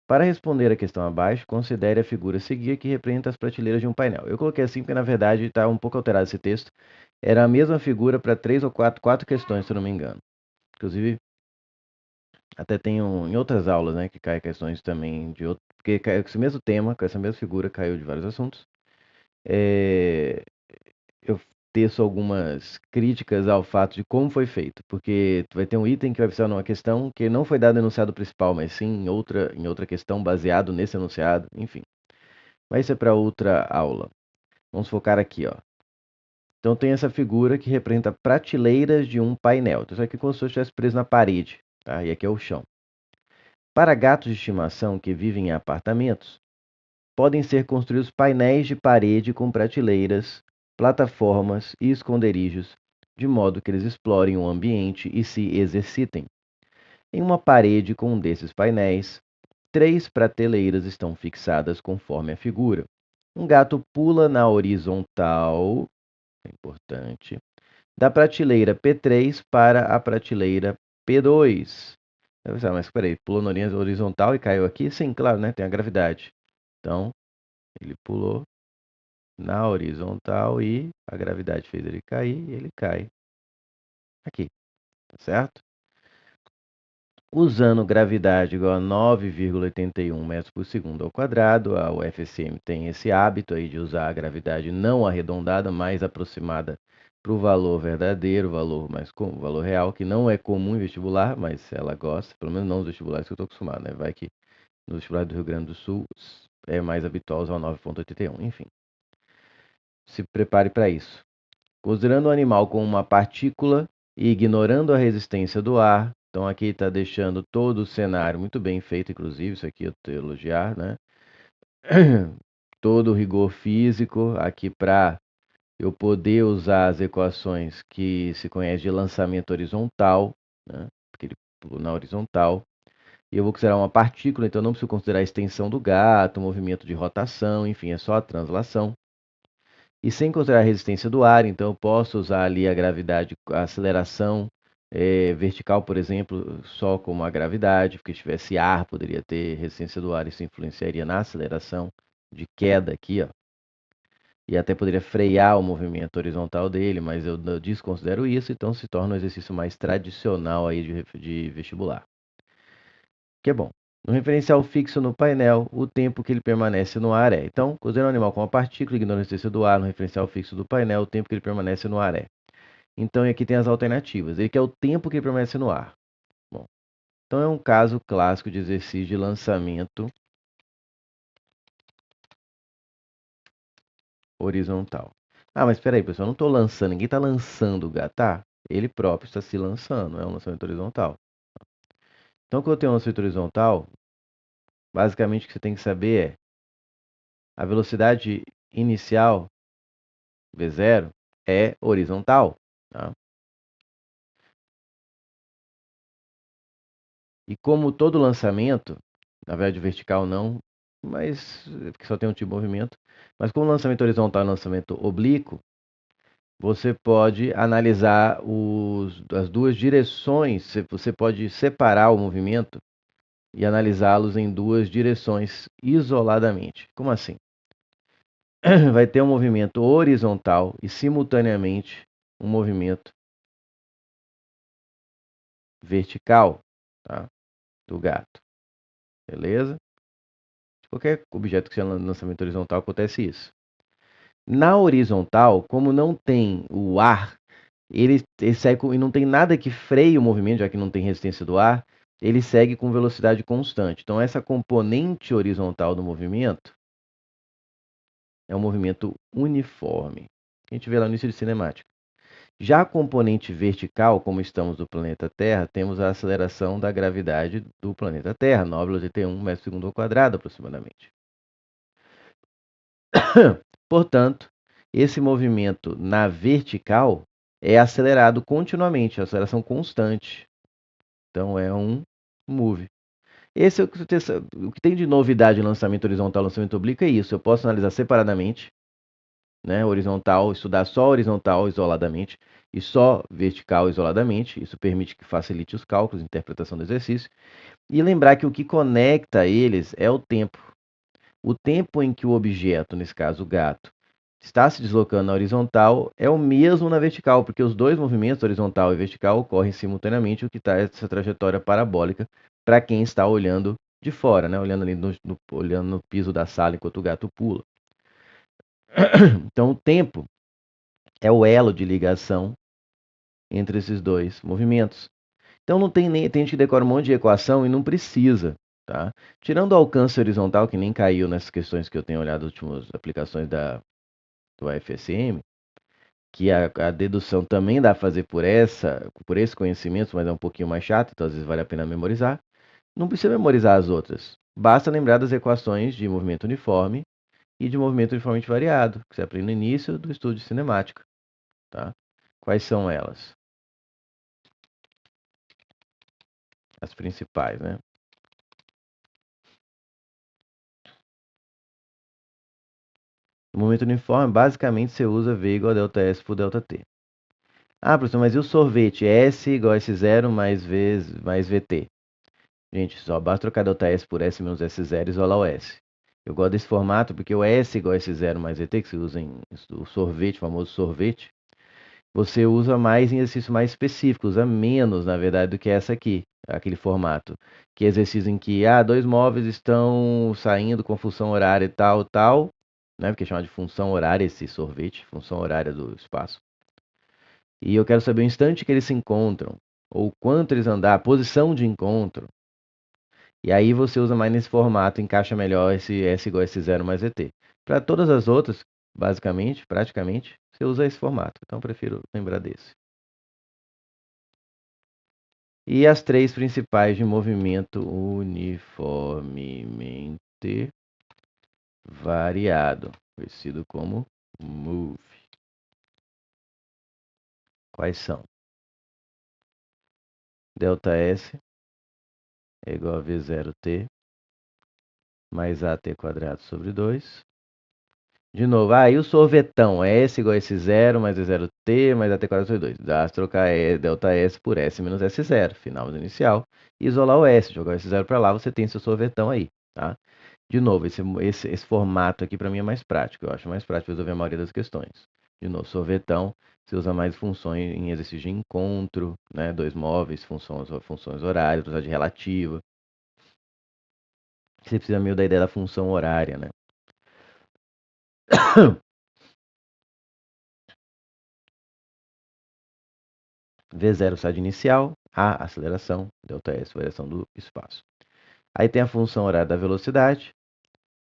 Para responder a questão abaixo, considere a figura a seguir que representa as prateleiras de um painel. Eu coloquei assim porque, na verdade, está um pouco alterado esse texto. Era a mesma figura para três ou quatro questões, se eu não me engano. Inclusive, até tem em outras aulas, né, que cai questões também de outro, porque cai com esse mesmo tema, com essa mesma figura, caiu de vários assuntos. É, eu teço algumas críticas ao fato de como foi feito, porque vai ter um item que vai precisar numa questão que não foi dado no enunciado principal, mas sim em outra questão baseado nesse enunciado, enfim. Mas isso é para outra aula. Vamos focar aqui, ó. Então tem essa figura que representa prateleiras de um painel. Então isso aqui é como se eu estivesse preso na parede, tá? E aqui é o chão. Para gatos de estimação que vivem em apartamentos, podem ser construídos painéis de parede com prateleiras, plataformas e esconderijos, de modo que eles explorem o ambiente e se exercitem. Em uma parede com um desses painéis, 3 prateleiras estão fixadas conforme a figura. Um gato pula na horizontal, é importante, da prateleira P3 para a prateleira P2. Mas peraí, pulou na linha horizontal e caiu aqui? Sim, claro, né? Tem a gravidade. Então, ele pulou na horizontal e a gravidade fez ele cair e ele cai aqui, tá certo? Usando gravidade igual a 9,81 metros por segundo ao quadrado, a UFSM tem esse hábito aí de usar a gravidade não arredondada, mais aproximada para o valor verdadeiro, valor real, que não é comum em vestibular, mas ela gosta, pelo menos não nos vestibulares que eu estou acostumado, né? Vai que no vestibular do Rio Grande do Sul é mais habitual usar o 9,81, enfim. Se prepare para isso. Considerando o animal como uma partícula e ignorando a resistência do ar, então aqui está deixando todo o cenário muito bem feito, inclusive, isso aqui eu te elogiar, né? Todo o rigor físico aqui para eu poder usar as equações que se conhece de lançamento horizontal, né? Porque ele pulou na horizontal. E eu vou considerar uma partícula, então eu não preciso considerar a extensão do gato, o movimento de rotação, enfim, é só a translação. E sem considerar a resistência do ar, então eu posso usar ali a gravidade, a aceleração vertical, por exemplo, só como a gravidade, porque se tivesse ar, poderia ter resistência do ar, isso influenciaria na aceleração de queda aqui, ó. E até poderia frear o movimento horizontal dele, mas eu desconsidero isso, então se torna um exercício mais tradicional aí de vestibular. Que é bom. No referencial fixo no painel, o tempo que ele permanece no ar é. Então, considerando o animal como uma partícula, ignorando a resistência do ar, no referencial fixo do painel, o tempo que ele permanece no ar é. Então, aqui tem as alternativas. Ele quer o tempo que ele permanece no ar. Bom, então é um caso clássico de exercício de lançamento horizontal. Ah, mas espera aí, pessoal, eu não estou lançando, ninguém está lançando o gato, tá? Ele próprio está se lançando, é um lançamento horizontal. Então, quando eu tenho um lançamento horizontal, basicamente o que você tem que saber é a velocidade inicial V0 é horizontal, tá? E como todo lançamento, na verdade vertical não, mas porque só tem um tipo de movimento, mas como lançamento horizontal é lançamento oblíquo, você pode analisar as duas direções, você pode separar o movimento e analisá-los em duas direções isoladamente. Como assim? Vai ter um movimento horizontal e simultaneamente um movimento vertical, tá? Do gato. Beleza? Qualquer objeto que seja lançamento horizontal acontece isso. Na horizontal, como não tem o ar, ele segue e não tem nada que freie o movimento, já que não tem resistência do ar, ele segue com velocidade constante. Então, essa componente horizontal do movimento é um movimento uniforme. A gente vê lá no início de cinemática. Já a componente vertical, como estamos no planeta Terra, temos a aceleração da gravidade do planeta Terra, 9,81 metros por segundo ao quadrado, aproximadamente. Portanto, esse movimento na vertical é acelerado continuamente, aceleração constante. Então, é um move. Esse é o que tem de novidade no lançamento horizontal e lançamento oblíquo é isso. Eu posso analisar separadamente né? Horizontal, estudar só horizontal isoladamente e só vertical isoladamente. Isso permite que facilite os cálculos, a interpretação do exercício. E lembrar que o que conecta eles é o tempo. O tempo em que o objeto, nesse caso o gato, está se deslocando na horizontal é o mesmo na vertical, porque os dois movimentos, horizontal e vertical, ocorrem simultaneamente, o que traz essa trajetória parabólica para quem está olhando de fora, né? Olhando ali olhando no piso da sala enquanto o gato pula. Então, o tempo é o elo de ligação entre esses dois movimentos. Então, não tem nem tem gente que decora um monte de equação e não precisa, tá? Tirando o alcance horizontal, que nem caiu nessas questões que eu tenho olhado nas últimas aplicações do AFSM, que a dedução também dá a fazer por esse conhecimento, mas é um pouquinho mais chato, então às vezes vale a pena memorizar. Não precisa memorizar as outras. Basta lembrar das equações de movimento uniforme e de movimento uniformemente variado, que você aprende no início do estudo de cinemática, tá? Quais são elas? As principais, né? No momento uniforme, basicamente você usa V igual a delta S por delta T. Ah, professor, mas e o sorvete? S igual a S0 mais V mais VT. Gente, só basta trocar delta S por S menos S0 e isolar o S. Eu gosto desse formato porque o S igual a S0 mais VT, que se usa em o sorvete, o famoso sorvete, você usa mais em exercício mais específico, usa menos, na verdade, do que essa aqui, aquele formato. Que é exercício em que, dois móveis estão saindo com função horária e tal, tal, né? Porque chama de função horária esse sorvete, função horária do espaço. E eu quero saber o instante que eles se encontram, ou quanto eles andaram, a posição de encontro. E aí você usa mais nesse formato, encaixa melhor esse S igual a S0 mais ET. Para todas as outras, basicamente, praticamente, você usa esse formato. Então eu prefiro lembrar desse. E as três principais de movimento uniformemente variado, conhecido como MOVE. Quais são? Delta S é igual a V0T mais AT quadrado sobre 2. De novo, aí o sorvetão é S igual a S0 mais E0T mais AT quadrado sobre 2. Dá trocar delta S por S menos S0, final do inicial. E isolar o S, jogar o S0 para lá, você tem seu sorvetão aí, tá? De novo, esse formato aqui para mim é mais prático. Eu acho mais prático resolver a maioria das questões. De novo, sorvetão, você usa mais funções em exercício de encontro, né? Dois móveis, funções horárias, velocidade relativa. Você precisa meio da ideia da função horária, né? V0 velocidade inicial, A aceleração, ΔS variação do espaço. Aí tem a função horária da velocidade,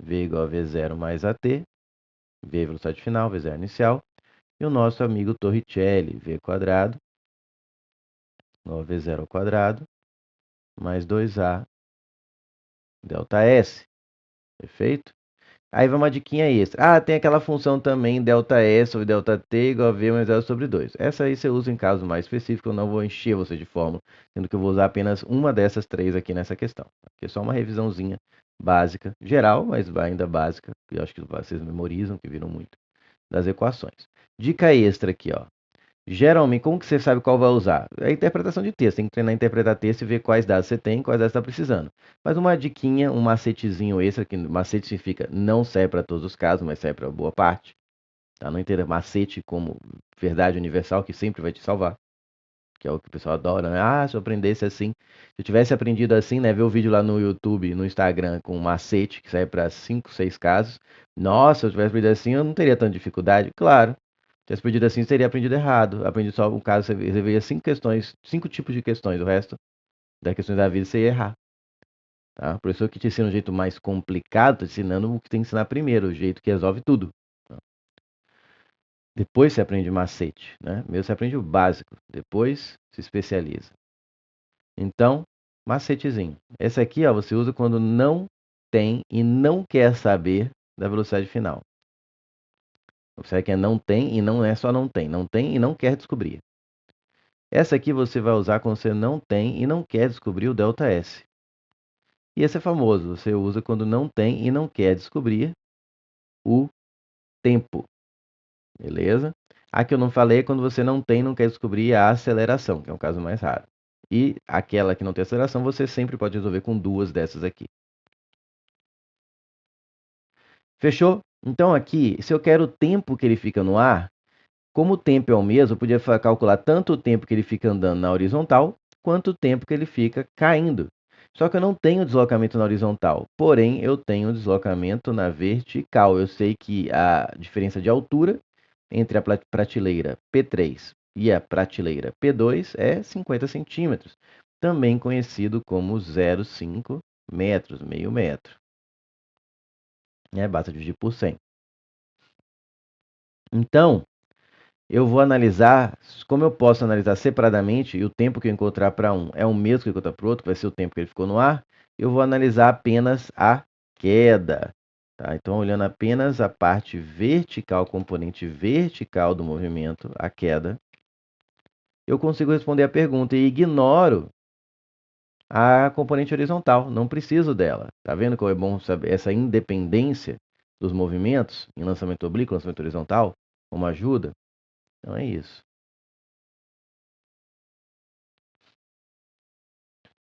V igual a V0 mais AT, V velocidade final, V0 inicial. E o nosso amigo Torricelli, V quadrado, igual a V0 ao quadrado, mais 2A delta S. Perfeito? Aí vai uma diquinha extra. Tem aquela função também, delta S sobre delta T igual a V mais L sobre 2. Essa aí você usa em casos mais específicos, eu não vou encher você de fórmula, sendo que eu vou usar apenas uma dessas três aqui nessa questão. Aqui é só uma revisãozinha básica, geral, mas ainda básica, que eu acho que vocês memorizam, que viram muito, das equações. Dica extra aqui, ó. Geralmente, como que você sabe qual vai usar? É a interpretação de texto. Tem que treinar a interpretar texto e ver quais dados você tem e quais dados você está precisando. Mas uma diquinha, um macetezinho extra, que macete significa não serve para todos os casos, mas serve para boa parte. Tá? Não entenda macete como verdade universal, que sempre vai te salvar. Que é o que o pessoal adora, né? Se eu aprendesse assim. Se eu tivesse aprendido assim, né? Ver o vídeo lá no YouTube, no Instagram, com um macete que serve para 5, 6 casos. Nossa, se eu tivesse aprendido assim, eu não teria tanta dificuldade. Claro. Se tivesse aprendido assim, você teria aprendido errado. Aprendi só um caso, você veria 5 questões, 5 tipos de questões. O resto das questões da vida você ia errar. Tá? O professor que te ensina um jeito mais complicado, tá te ensinando o que tem que ensinar primeiro, o jeito que resolve tudo. Tá? Depois você aprende macete, né? Primeiro você aprende o básico, depois se especializa. Então, macetezinho. Esse aqui, ó, você usa quando não tem e não quer saber da velocidade final. Observe que é não tem e não é só não tem. Não tem e não quer descobrir. Essa aqui você vai usar quando você não tem e não quer descobrir o ΔS. E esse é famoso. Você usa quando não tem e não quer descobrir o tempo. Beleza? A que eu não falei é quando você não tem, não quer descobrir a aceleração, que é um caso mais raro. E aquela que não tem aceleração, você sempre pode resolver com duas dessas aqui. Fechou? Então aqui, se eu quero o tempo que ele fica no ar, como o tempo é o mesmo, eu podia calcular tanto o tempo que ele fica andando na horizontal, quanto o tempo que ele fica caindo. Só que eu não tenho deslocamento na horizontal, porém eu tenho deslocamento na vertical. Eu sei que a diferença de altura entre a prateleira P3 e a prateleira P2 é 50 centímetros, também conhecido como 0,5 metros, meio metro. Basta dividir por 100. Então, eu vou analisar, como eu posso analisar separadamente, e o tempo que eu encontrar para um é o mesmo que eu encontrar para o outro, que vai ser o tempo que ele ficou no ar, eu vou analisar apenas a queda. Tá? Então, olhando apenas a parte vertical, componente vertical do movimento, a queda, eu consigo responder a pergunta e ignoro a componente horizontal, não preciso dela. Tá vendo como é bom saber essa independência dos movimentos em lançamento oblíquo, lançamento horizontal, como ajuda? Então é isso.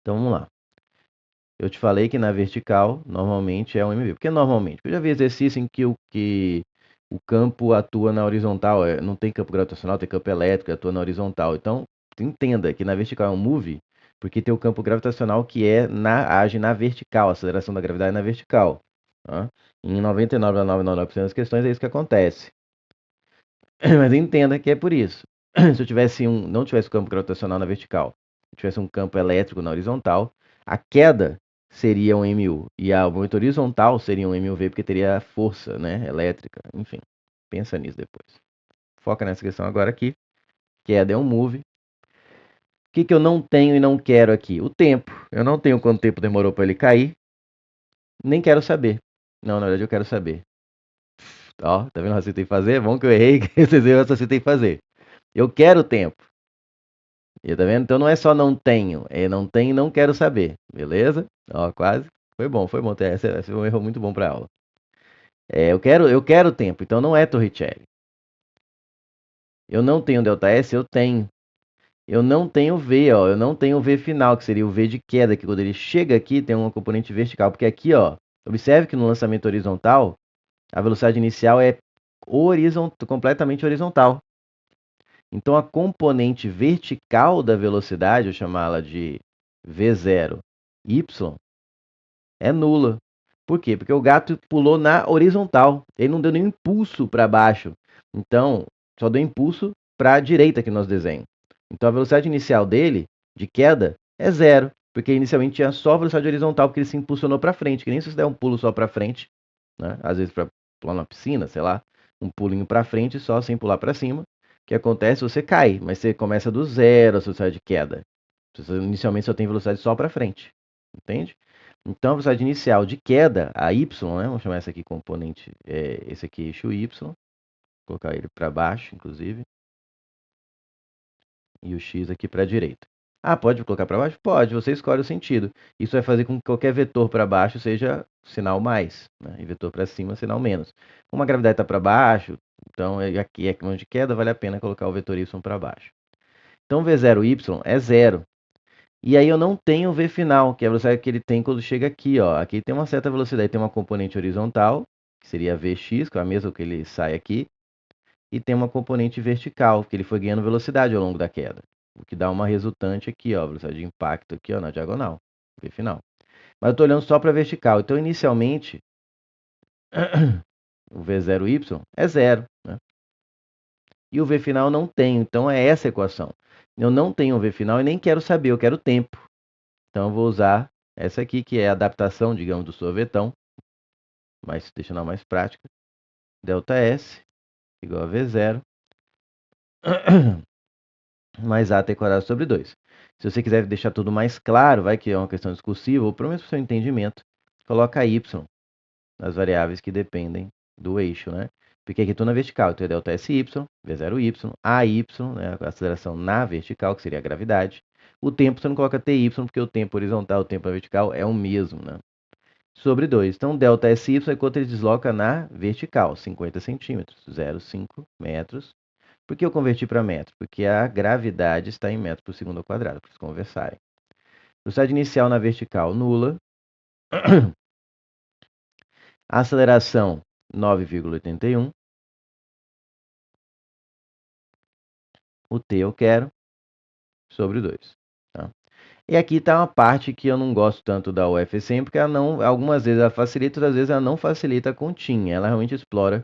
Então vamos lá. Eu te falei que na vertical, normalmente é um MV. Por que normalmente? Porque eu já vi exercício em que o campo atua na horizontal. Não tem campo gravitacional, tem campo elétrico, atua na horizontal. Então, entenda que na vertical é um move, porque tem o campo gravitacional que age na vertical, a aceleração da gravidade é na vertical. Tá? Em 99,999% das questões é isso que acontece. Mas entenda que é por isso. Se eu não tivesse campo gravitacional na vertical, tivesse um campo elétrico na horizontal, a queda seria um MU e a movimento horizontal seria um MUV porque teria força, né, elétrica, enfim. Pensa nisso depois. Foca nessa questão agora aqui. Queda é um move. O que que eu não tenho e não quero aqui? O tempo. Eu não tenho quanto tempo demorou para ele cair, nem quero saber. Não, na verdade eu quero saber. Ó, tá vendo o raciocínio que tem que fazer? Bom que eu errei, que vocês viram o raciocínio que tem que fazer. Eu quero o tempo. E tá vendo? Então não é só não tenho, é não tenho e não quero saber, beleza? Ó, quase. Foi bom. Esse foi um erro muito bom para aula. Eu quero tempo, então não é Torricelli. Eu não tenho ΔS, eu tenho. Eu não tenho V, ó. Eu não tenho V final, que seria o V de queda, que quando ele chega aqui tem uma componente vertical. Porque aqui, ó, observe que no lançamento horizontal, a velocidade inicial é completamente horizontal. Então a componente vertical da velocidade, eu chamá-la de V0 y, é nula. Por quê? Porque o gato pulou na horizontal. Ele não deu nenhum impulso para baixo. Então, só deu impulso para a direita aqui no nosso desenho. Então, a velocidade inicial dele, de queda, é zero. Porque inicialmente tinha só a velocidade horizontal, porque ele se impulsionou para frente. Que nem se você der um pulo só para frente, né? Às vezes para pular na piscina, sei lá, um pulinho para frente só, sem pular para cima. O que acontece? Você cai, mas você começa do zero a sua velocidade de queda. Você inicialmente só tem velocidade só para frente. Entende? Então, a velocidade inicial de queda, a y, né? Vamos chamar essa aqui componente, esse aqui eixo y, vou colocar ele para baixo, inclusive, e o x aqui para a direita. Ah, pode colocar para baixo? Pode, você escolhe o sentido. Isso vai fazer com que qualquer vetor para baixo seja sinal mais, né? E vetor para cima, sinal menos. Como a gravidade está para baixo, então aqui é onde de queda, vale a pena colocar o vetor y para baixo. Então, V0y é zero. E aí eu não tenho V final, que é a velocidade que ele tem quando chega aqui, ó. Aqui tem uma certa velocidade, tem uma componente horizontal, que seria Vx, que é a mesma que ele sai aqui, e tem uma componente vertical, que ele foi ganhando velocidade ao longo da queda. O que dá uma resultante aqui, ó, velocidade de impacto aqui, ó, na diagonal, V final. Mas eu estou olhando só para vertical. Então, inicialmente, o V0y é zero, né? E o V final não tenho, então é essa a equação. Eu não tenho V final e nem quero saber, eu quero tempo. Então eu vou usar essa aqui, que é a adaptação, digamos, do sorvetão, mas deixando ela mais prática. ΔS igual a V0 mais A t quadrado sobre 2. Se você quiser deixar tudo mais claro, vai que é uma questão discursiva, ou pelo menos para o seu entendimento, coloca y nas variáveis que dependem do eixo, né? Porque aqui estou na vertical, então é ΔSy, V0y, AY, né, a aceleração na vertical, que seria a gravidade. O tempo você não coloca TY, porque o tempo horizontal, o tempo na vertical é o mesmo, né? sobre 2. Então, delta SY é quanto ele desloca na vertical, 50 centímetros, 0,5 metros. Por que eu converti para metro? Porque a gravidade está em metro por segundo ao quadrado, para vocês conversarem. Velocidade inicial na vertical, nula. Aceleração, 9,81. O T eu quero, sobre 2. Tá? E aqui está uma parte que eu não gosto tanto da UFSM, porque ela não, algumas vezes ela facilita, outras vezes ela não facilita a continha. Ela realmente explora,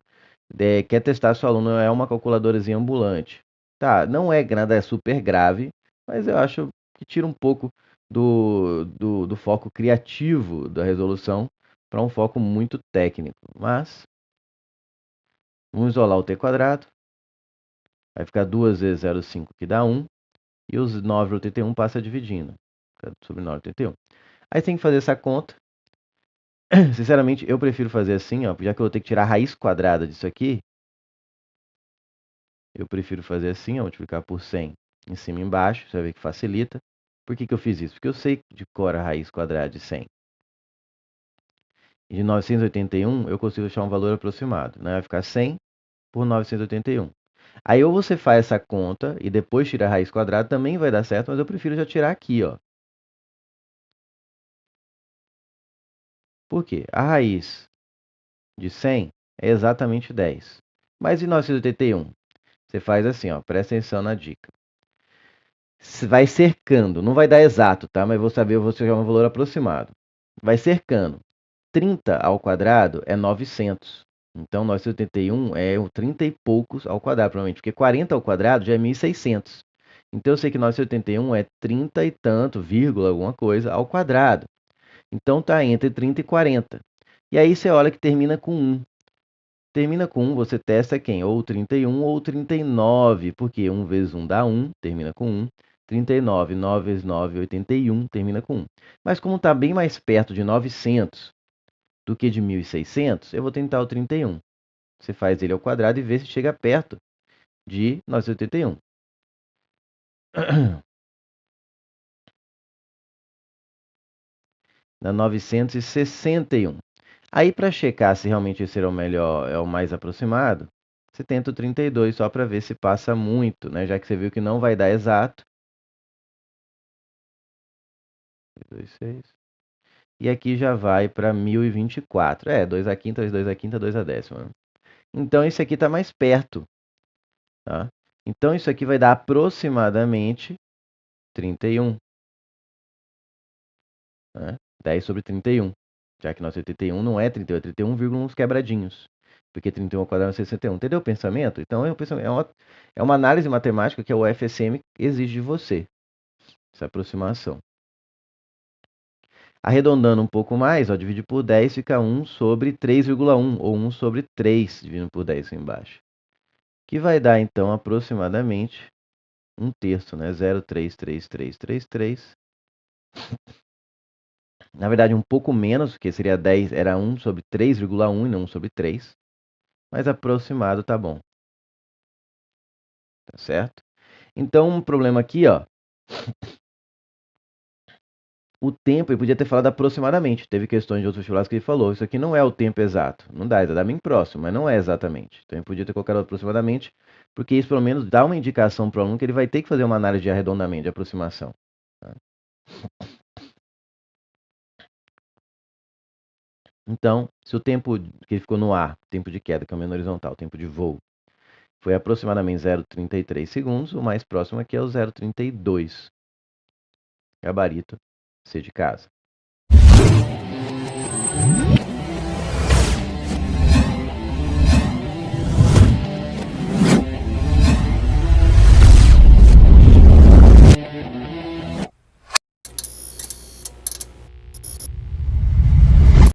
quer testar se o aluno é uma calculadorazinha ambulante. Tá, não é nada, é super grave, mas eu acho que tira um pouco do foco criativo da resolução para um foco muito técnico. Mas, vamos isolar o t quadrado, vai ficar 2 vezes 0,5 que dá 1, e os 9,81 passa dividindo, sobre 9,81. Aí tem que fazer essa conta. Sinceramente, eu prefiro fazer assim, ó, já que eu vou ter que tirar a raiz quadrada disso aqui, eu prefiro fazer assim, ó, multiplicar por 100 em cima e embaixo, você vai ver que facilita. Por que que eu fiz isso? Porque eu sei de cor a raiz quadrada de 100. E de 981 eu consigo achar um valor aproximado, né? Vai ficar 100 por 981. Aí ou você faz essa conta e depois tira a raiz quadrada, também vai dar certo, mas eu prefiro já tirar aqui, ó. Por quê? A raiz de 100 é exatamente 10. Mas em 981, você faz assim, ó, presta atenção na dica. Vai cercando, não vai dar exato, tá? Mas vou saber, eu vou chegar a um valor aproximado. Vai cercando. 30 ao quadrado é 900. Então, 981 é o 30 e poucos ao quadrado, provavelmente, porque 40 ao quadrado já é 1600. Então, eu sei que 981 é 30 e tanto, vírgula, alguma coisa, ao quadrado. Então, tá entre 30 e 40. E aí, você olha que termina com 1. Termina com 1, você testa quem? Ou 31 ou 39, porque 1 vezes 1 dá 1, termina com 1. 39, 9 vezes 9, 81, termina com 1. Mas como está bem mais perto de 900 do que de 1600, eu vou tentar o 31. Você faz ele ao quadrado e vê se chega perto de 981. Dá 961. Aí, para checar se realmente esse é o melhor, é o mais aproximado, você tenta o 32 só para ver se passa muito, né? Já que você viu que não vai dar exato. 2, 6. E aqui já vai para 1024. É, 2 a quinta, 2 a quinta, 2 a décima. Então, esse aqui está mais perto, tá? Então, isso aqui vai dar aproximadamente 31. Né? 10 sobre 31. Já que nosso 81 não é 31, é 31, uns quebradinhos. Porque 31 ao quadrado é 61. Entendeu o pensamento? Então, é uma análise matemática que o FSM exige de você. Essa aproximação. Arredondando um pouco mais, ó, divide por 10, fica 1 sobre 3,1, ou 1 sobre 3, dividindo por 10 aqui embaixo. Que vai dar, então, aproximadamente um terço, né? 0,33333. Na verdade, um pouco menos, porque seria 10, era 1 sobre 3,1 e não 1 sobre 3. Mas aproximado tá bom, tá certo? Então, um problema aqui, ó. O tempo, ele podia ter falado aproximadamente. Teve questões de outros vestibulares que ele falou. Isso aqui não é o tempo exato. Não dá, dá bem próximo, mas não é exatamente. Então, ele podia ter colocado aproximadamente, porque isso pelo menos dá uma indicação para o aluno que ele vai ter que fazer uma análise de arredondamento, de aproximação. Tá? Então, se o tempo que ele ficou no ar, tempo de queda, que é o menor horizontal, tempo de voo, foi aproximadamente 0,33 segundos, o mais próximo aqui é o 0,32. Gabarito C de casa.